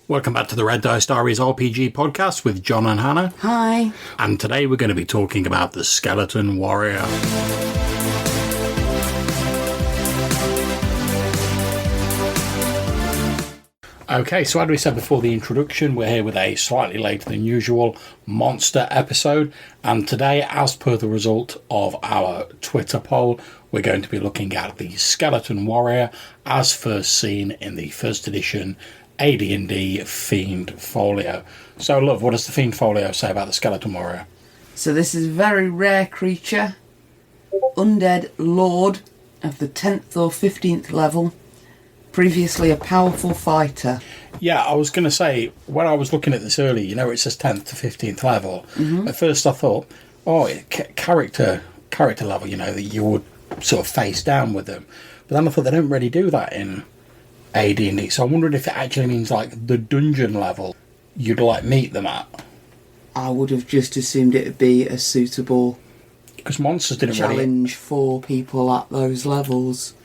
Welcome back to the Red Dice Diaries RPG podcast with John and Hannah. Hi. And today we're going to be talking about the Skeleton Warrior. Okay, so as we said before the introduction, we're here with a slightly later than usual monster episode. And today, as per the result of our Twitter poll, we're going to be looking at the Skeleton Warrior as first seen in the first edition AD&D Fiend Folio. So, love, what does the Fiend Folio say about the Skeleton Warrior? So this is a very rare creature, undead lord of the 10th or 15th level, previously a powerful fighter. Yeah, I was going to say, when I was looking at this earlier, you know, it says 10th to 15th level. Mm-hmm. At first I thought, character level, you know, that you would sort of face down with them. But then I thought they don't really do that in AD&D, so I wondered if it actually means like the dungeon level you'd like meet them at. I would have just assumed it would be a suitable because monsters didn't challenge for people at those levels.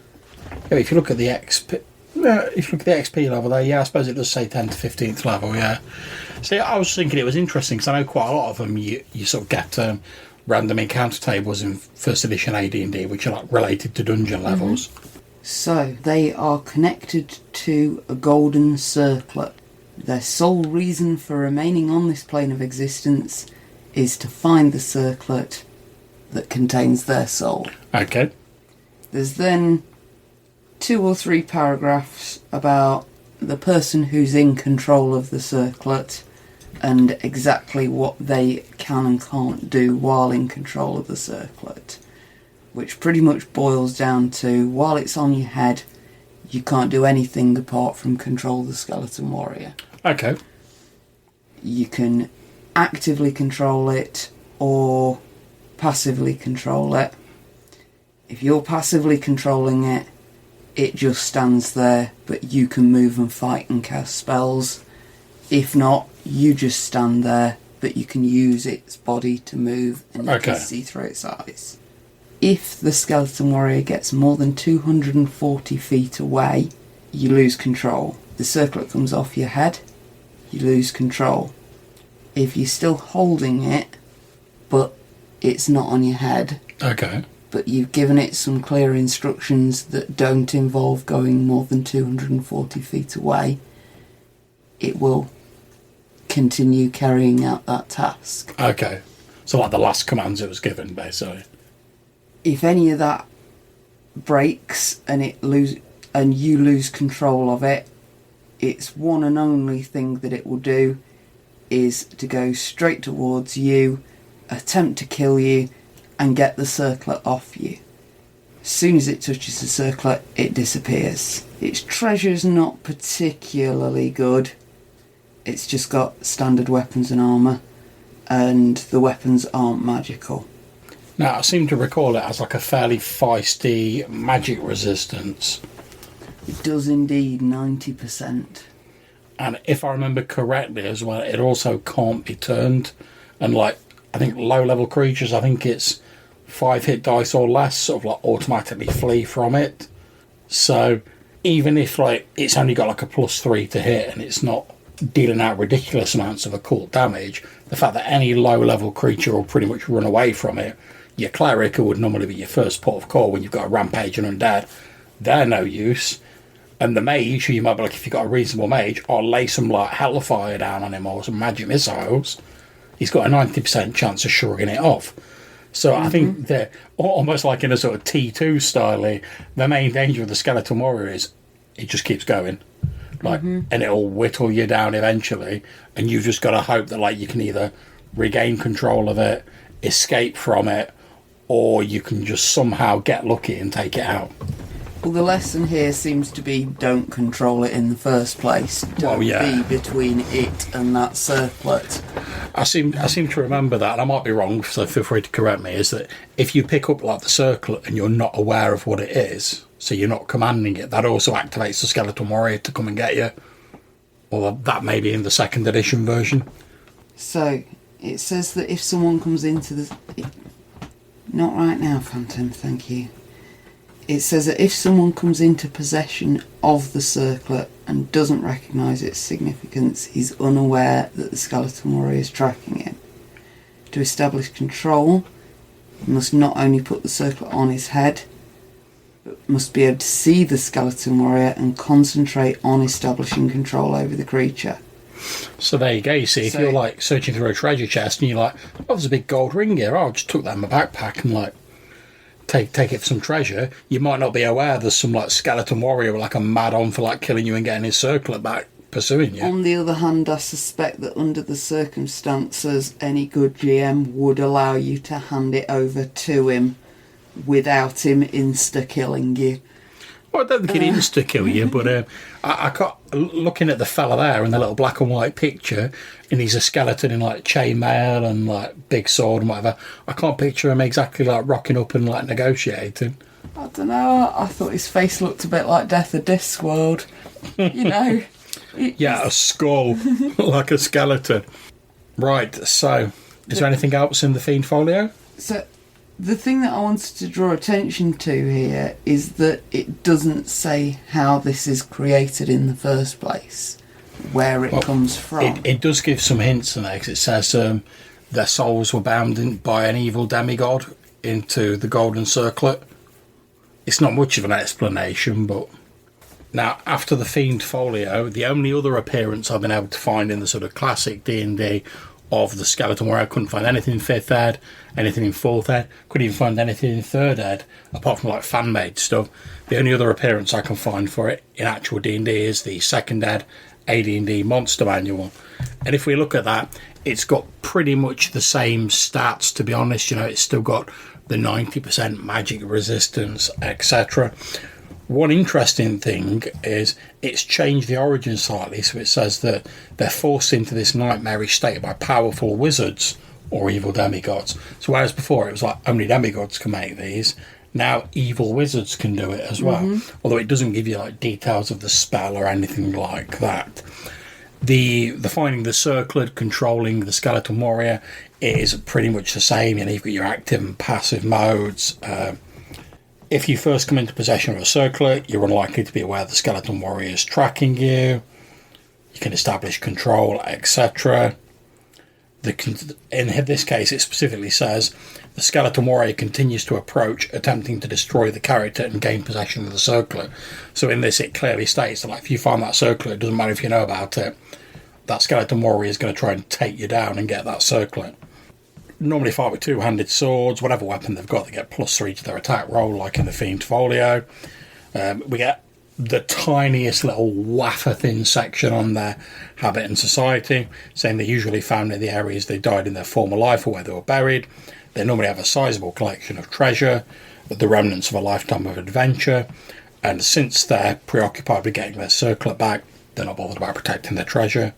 Yeah, if you look at the XP level there, yeah, I suppose it does say 10th to 15th level, yeah. See, I was thinking it was interesting because I know quite a lot of them you sort of get random encounter tables in first edition AD&D which are like related to dungeon levels. Mm-hmm. So, they are connected to a golden circlet. Their sole reason for remaining on this plane of existence is to find the circlet that contains their soul. Okay. There's then 2 or 3 paragraphs about the person who's in control of the circlet and exactly what they can and can't do while in control of the circlet. Which pretty much boils down to, while it's on your head, you can't do anything apart from control the Skeleton Warrior. Okay. You can actively control it or passively control it. If you're passively controlling it, it just stands there, but you can move and fight and cast spells. If not, you just stand there, but you can use its body to move and you can see through its eyes. If the Skeleton Warrior gets more than 240 feet away, you lose control. The circlet comes off your head, you lose control. If you're still holding it, but it's not on your head, but you've given it some clear instructions that don't involve going more than 240 feet away, it will continue carrying out that task. Okay. So like the last commands it was given, basically. If any of that breaks and you lose control of it, its one and only thing that it will do is to go straight towards you, attempt to kill you, and get the circlet off you. As soon as it touches the circlet, it disappears. Its treasure's not particularly good. It's just got standard weapons and armour, and the weapons aren't magical. Now, I seem to recall it as like a fairly feisty magic resistance. It does indeed, 90%. And if I remember correctly as well, it also can't be turned. And like, I think low-level creatures, I think it's 5 hit dice or less, sort of like automatically flee from it. So even if like it's only got like a +3 to hit and it's not dealing out ridiculous amounts of occult damage, the fact that any low-level creature will pretty much run away from it, your cleric, who would normally be your first port of call when you've got a rampage and undead, they're no use. And the mage, who you might be like, if you've got a reasonable mage, or lay some like hellfire down on him or some magic missiles, he's got a 90% chance of shrugging it off. So I think they're almost like in a sort of T2 style. The main danger of the Skeleton Warrior is it just keeps going. And it'll whittle you down eventually, and you've just got to hope that like you can either regain control of it, escape from it, or you can just somehow get lucky and take it out. Well, the lesson here seems to be don't control it in the first place. Don't be between it and that circlet. I seem to remember that, and I might be wrong, so feel free to correct me, is that if you pick up like the circlet and you're not aware of what it is, so you're not commanding it, that also activates the Skeleton Warrior to come and get you. Or that may be in the second edition version. So, it says that if someone comes into the... Not right now, Phantom, thank you. It says that if someone comes into possession of the circlet and doesn't recognise its significance, he's unaware that the skeleton warrior is tracking him. To establish control, he must not only put the circlet on his head, but must be able to see the skeleton warrior and concentrate on establishing control over the creature. So there you go. You see, if you're like searching through a treasure chest and you're like, oh, there's a big gold ring here. Oh, I just took that in my backpack and like take it for some treasure. You might not be aware there's some like skeleton warrior with like a mad on for like killing you and getting his circlet back, pursuing you. On the other hand, I suspect that under the circumstances, any good GM would allow you to hand it over to him without him insta-killing you. Well, I don't think he'd insta-kill you, but I got looking at the fella there in the little black and white picture, and he's a skeleton in like chainmail and like big sword and whatever. I can't picture him exactly like rocking up and like negotiating. I don't know, I thought his face looked a bit like Death of Discworld, you know. Yeah, a skull, like a skeleton. Right, so, is there anything else in the Fiend Folio? So, the thing that I wanted to draw attention to here is that it doesn't say how this is created in the first place, where it comes from. It does give some hints in there, because it says their souls were bound by an evil demigod into the golden circlet. It's not much of an explanation, but... Now, after the Fiend Folio, the only other appearance I've been able to find in the sort of classic D&D of the skeleton warrior, I couldn't find anything in 5th ed, anything in 4th ed, couldn't even find anything in 3rd ed, apart from like fan-made stuff. The only other appearance I can find for it in actual D&D is the 2nd ed AD&D Monster Manual. And if we look at that, it's got pretty much the same stats, to be honest. You know, it's still got the 90% magic resistance, etc. One interesting thing is it's changed the origin slightly, so it says that they're forced into this nightmarish state by powerful wizards or evil demigods. So whereas before it was like only demigods can make these, now evil wizards can do it as well. Although it doesn't give you like details of the spell or anything like that. The finding the circlet, controlling the skeleton warrior is pretty much the same. You know, you've got your active and passive modes. If you first come into possession of a circlet, you're unlikely to be aware the skeleton warrior is tracking you. You can establish control, etc. In this case, it specifically says the skeleton warrior continues to approach, attempting to destroy the character and gain possession of the circlet. So in this, it clearly states that like, if you find that circlet, it doesn't matter if you know about it, that skeleton warrior is going to try and take you down and get that circlet. Normally fight with two-handed swords. Whatever weapon they've got, they get +3 to their attack roll, like in the Fiend Folio. We get the tiniest little wafer-thin section on their habit and society, saying they're usually found in the areas they died in their former life or where they were buried. They normally have a sizable collection of treasure, the remnants of a lifetime of adventure, and since they're preoccupied with getting their circlet back, they're not bothered about protecting their treasure.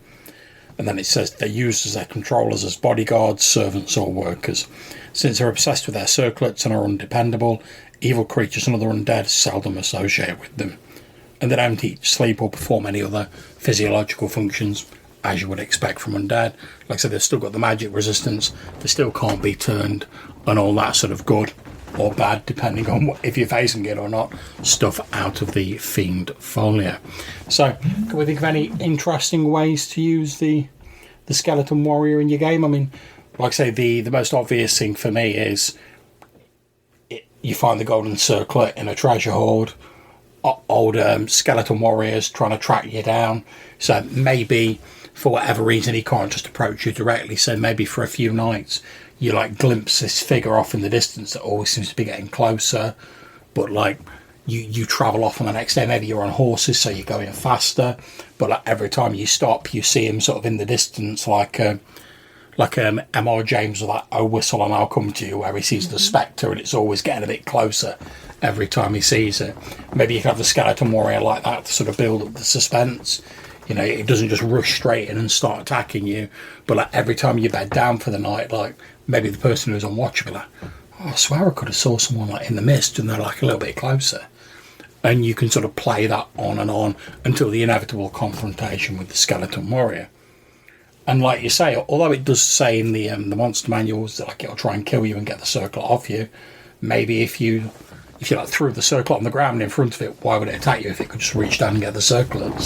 And then it says they're used as their controllers as bodyguards, servants or workers. Since they're obsessed with their circlets and are undependable, evil creatures and other undead seldom associate with them. And they don't eat, sleep or perform any other physiological functions, as you would expect from undead. Like I said, they've still got the magic resistance, they still can't be turned, and all that sort of good or bad, depending on if you're facing it or not, stuff out of the Fiend Folio. So, can we think of any interesting ways to use the skeleton warrior in your game? I mean, like I say, the most obvious thing for me is you find the golden circlet in a treasure hoard, old skeleton warriors trying to track you down. So maybe for whatever reason he can't just approach you directly, so maybe for a few nights you like glimpse this figure off in the distance that always seems to be getting closer, but like you travel off on the next day. Maybe you're on horses, so you're going faster, but like every time you stop you see him sort of in the distance, like M.R. James with that "Oh whistle and I'll come to you," where he sees the spectre and it's always getting a bit closer every time he sees it. Maybe you can have the skeleton warrior like that to sort of build up the suspense. You know, it doesn't just rush straight in and start attacking you, but like every time you bed down for the night, like maybe the person who's on watch will be like, oh, I swear I could have saw someone like in the mist, and they're like a little bit closer. And you can sort of play that on and on until the inevitable confrontation with the skeleton warrior. And like you say, although it does say in the monster manuals that like it'll try and kill you and get the circlet off you, maybe if you if you like threw the circlet on the ground in front of it, why would it attack you if it could just reach down and get the circlet?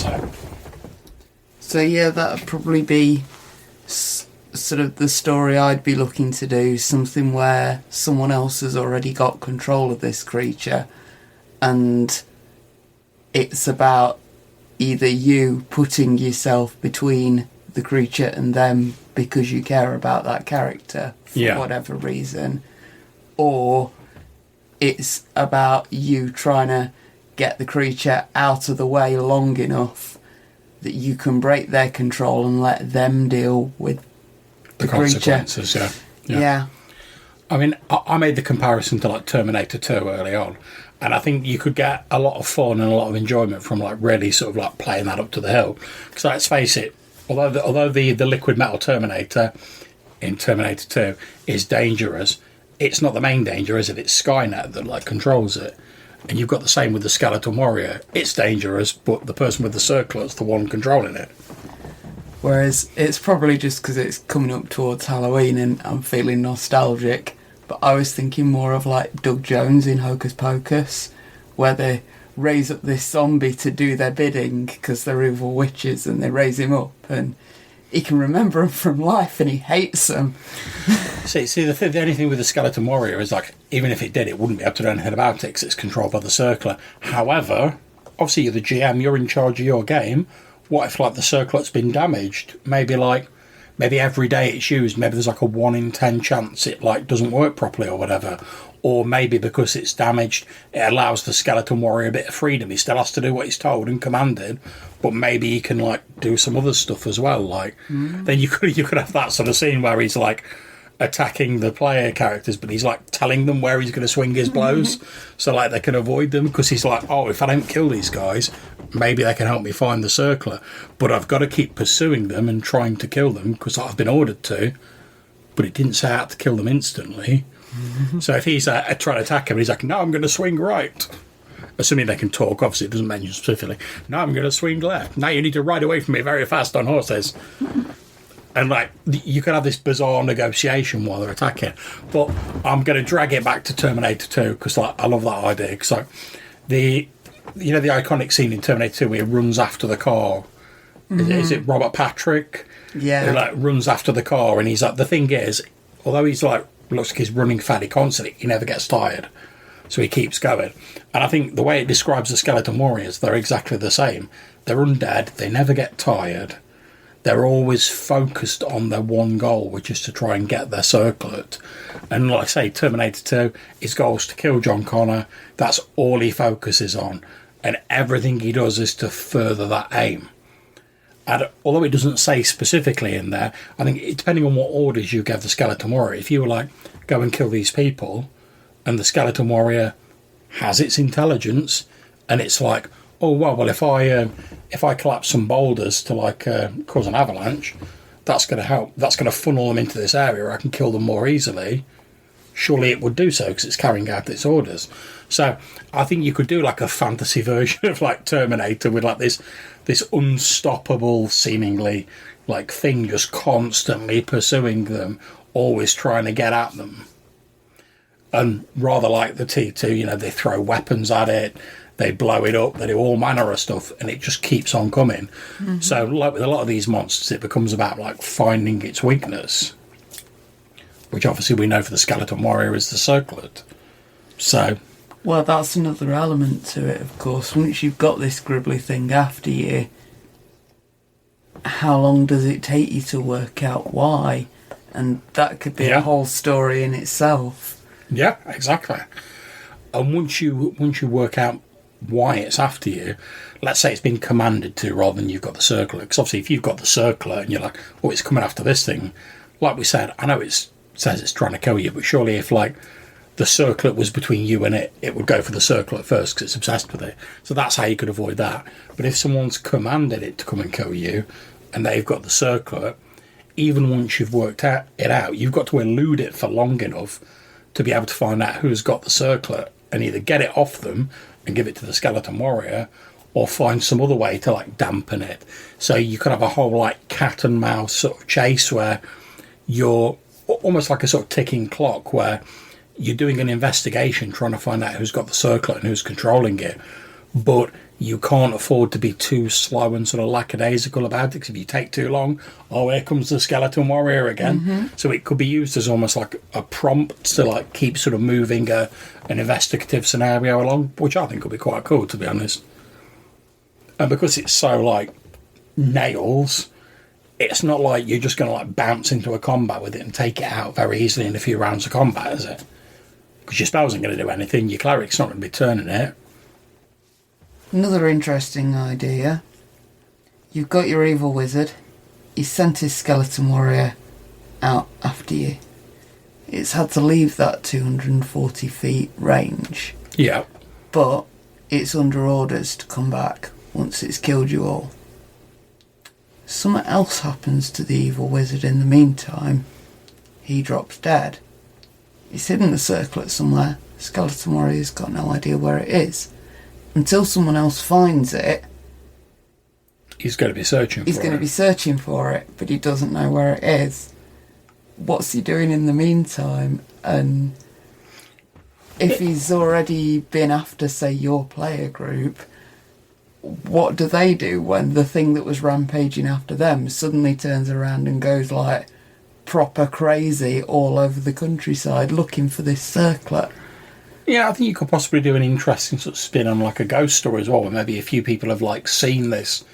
So yeah, that'd probably be sort of the story I'd be looking to do, something where someone else has already got control of this creature, and it's about either you putting yourself between the creature and them because you care about that character for whatever reason, or it's about you trying to get the creature out of the way long enough that you can break their control and let them deal with the consequences. Creature. Yeah. I mean, I made the comparison to like Terminator 2 early on, and I think you could get a lot of fun and a lot of enjoyment from like really sort of like playing that up to the hill. Because let's face it, although the liquid metal Terminator in Terminator 2 is dangerous, it's not the main danger, is it? It's Skynet that like controls it. And you've got the same with the Skeleton Warrior. It's dangerous, but the person with the circlet's the one controlling it. Whereas it's probably just because it's coming up towards Halloween and I'm feeling nostalgic. But I was thinking more of like Doug Jones in Hocus Pocus, where they raise up this zombie to do their bidding because they're evil witches, and they raise him up and he can remember them from life and he hates them. See, the only thing with the Skeleton Warrior is like, even if it did, it wouldn't be able to do anything about it because it's controlled by the circler. However, obviously you're the GM, you're in charge of your game. What if like the circlet's been damaged? Maybe every day it's used, maybe there's like a 1 in 10 chance it like doesn't work properly or whatever. Or maybe because it's damaged, it allows the Skeleton Warrior a bit of freedom. He still has to do what he's told and commanded, but maybe he can like do some other stuff as well. Like then you could have that sort of scene where he's like attacking the player characters, but he's like telling them where he's going to swing his blows, so like they can avoid them, because he's like, oh, if I don't kill these guys, maybe they can help me find the circler, but I've got to keep pursuing them and trying to kill them because I've been ordered to. But it didn't say I had to kill them instantly. So if he's trying to attack him, he's like, no, I'm going to swing right. Assuming they can talk, obviously it doesn't mention specifically. No, I'm going to swing left. Now you need to ride away from me very fast on horses. And like you can have this bizarre negotiation while they're attacking. But I'm going to drag it back to Terminator 2 because like I love that idea. Because like the iconic scene in Terminator 2 where he runs after the car. Is it Robert Patrick? Yeah. He like runs after the car, and he's like, the thing is, although he's like looks like he's running fairly constantly, he never gets tired, so he keeps going. And I think the way it describes the Skeleton Warriors, they're exactly the same. They're undead, they never get tired, they're always focused on their one goal, which is to try and get their circlet. And like I say, Terminator 2, his goal is to kill John Connor. That's all he focuses on, and everything he does is to further that aim. And although it doesn't say specifically in there, I think depending on what orders you give the Skeleton Warrior, if you were like, go and kill these people, and the Skeleton Warrior has its intelligence, and it's like, oh well, if I collapse some boulders to like cause an avalanche, that's going to help. That's going to funnel them into this area where I can kill them more easily. Surely it would do so because it's carrying out its orders. So I think you could do like a fantasy version of like Terminator with like this unstoppable, seemingly like thing just constantly pursuing them, always trying to get at them. And rather like the T2, they throw weapons at it, they blow it up, they do all manner of stuff, and it just keeps on coming. So like with a lot of these monsters, it becomes about like finding its weakness, which obviously we know for the Skeleton Warrior is the circlet. So, well, that's another element to it, of course. Once you've got this gribbly thing after you, how long does it take you to work out why? And that could be a whole story in itself. Yeah, exactly. And once you work out why it's after you, let's say it's been commanded to rather than you've got the circlet. Because obviously if you've got the circlet and you're like, oh, it's coming after this thing, like we said, I know it says it's trying to kill you, but surely if like the circlet was between you and it would go for the circlet first because it's obsessed with it. So that's how you could avoid that. But if someone's commanded it to come and kill you and they've got the circlet, even once you've worked it out, you've got to elude it for long enough to be able to find out who's got the circlet and either get it off them and give it to the Skeleton Warrior, or find some other way to like dampen it. So you could have a whole like cat and mouse sort of chase where you're almost like a sort of ticking clock where you're doing an investigation trying to find out who's got the circlet and who's controlling it, but you can't afford to be too slow and sort of lackadaisical about it, because if you take too long, here comes the skeleton warrior again. So it could be used as almost like a prompt to like keep sort of moving an investigative scenario along, which I think would be quite cool, to be honest. And because it's so like nails, it's not like you're just going to like bounce into a combat with it and take it out very easily in a few rounds of combat, is it? Because your spell isn't going to do anything, your cleric's not going to be turning it. Another interesting idea. You've got your evil wizard. He sent his skeleton warrior out after you. It's had to leave that 240 feet range. Yeah. But it's under orders to come back once it's killed you all. Something else happens to the evil wizard in the meantime. He drops dead. He's hidden the circlet somewhere. Skeleton warrior's got no idea where it is. Until someone else finds it, he's going to be searching for it. He's going to be searching for it, but he doesn't know where it is. What's he doing in the meantime? And if he's already been after, say, your player group, what do they do when the thing that was rampaging after them suddenly turns around and goes like proper crazy all over the countryside looking for this circlet? Yeah, I think you could possibly do an interesting sort of spin on like a ghost story as well, where maybe a few people have like seen this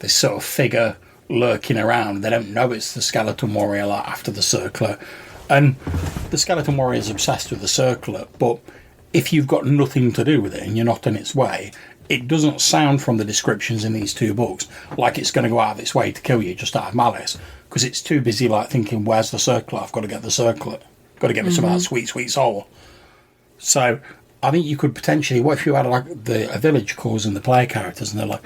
sort of figure lurking around. They don't know it's the skeleton warrior like after the circlet, and the skeleton warrior is obsessed with the circlet. But if you've got nothing to do with it and you're not in its way, it doesn't sound from the descriptions in these two books like it's going to go out of its way to kill you just out of malice, because it's too busy like thinking, where's the circlet? I've got to get the circlet. Got to get me some of that sweet, sweet soul. So I think you could potentially, what if you had like a village calls in the player characters and they're like,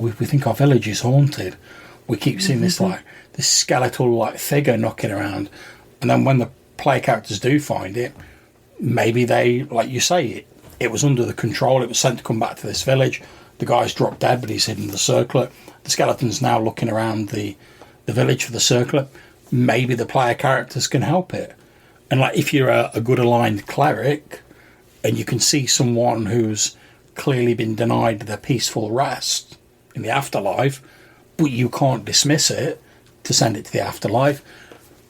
we think our village is haunted. We keep seeing this like this skeletal like figure knocking around, and then when the player characters do find it, maybe they, like you say, it was under the control, it was sent to come back to this village, the guy's dropped dead but he's hidden the circlet, the skeleton's now looking around the village for the circlet. Maybe the player characters can help it. And like if you're a good aligned cleric and you can see someone who's clearly been denied their peaceful rest in the afterlife, but you can't dismiss it to send it to the afterlife,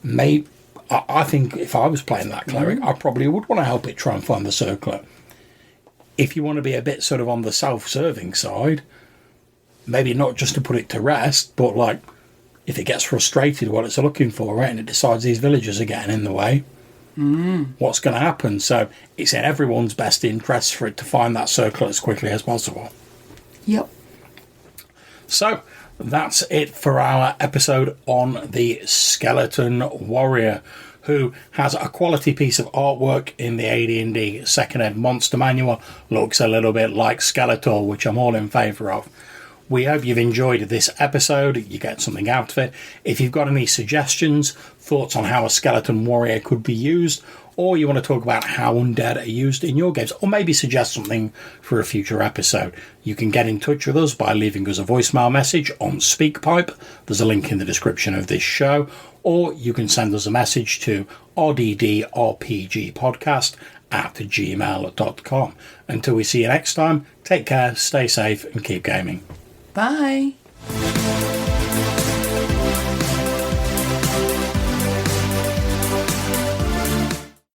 maybe I think if I was playing that cleric, I probably would want to help it try and find the circlet. If you want to be a bit sort of on the self-serving side, maybe not just to put it to rest, but like if it gets frustrated while it's looking for it and it decides these villagers are getting in the way, what's going to happen? So it's in everyone's best interest for it to find that circlet as quickly as possible. Yep. So that's it for our episode on the Skeleton Warrior, who has a quality piece of artwork in the AD&D Second Ed Monster Manual. Looks a little bit like Skeletor, which I'm all in favour of. We hope you've enjoyed this episode, you get something out of it. If you've got any suggestions, thoughts on how a skeleton warrior could be used, or you want to talk about how undead are used in your games, or maybe suggest something for a future episode, you can get in touch with us by leaving us a voicemail message on SpeakPipe. There's a link in the description of this show, or you can send us a message to rddrpgpodcast@gmail.com. Until we see you next time, take care, stay safe, and keep gaming. Bye.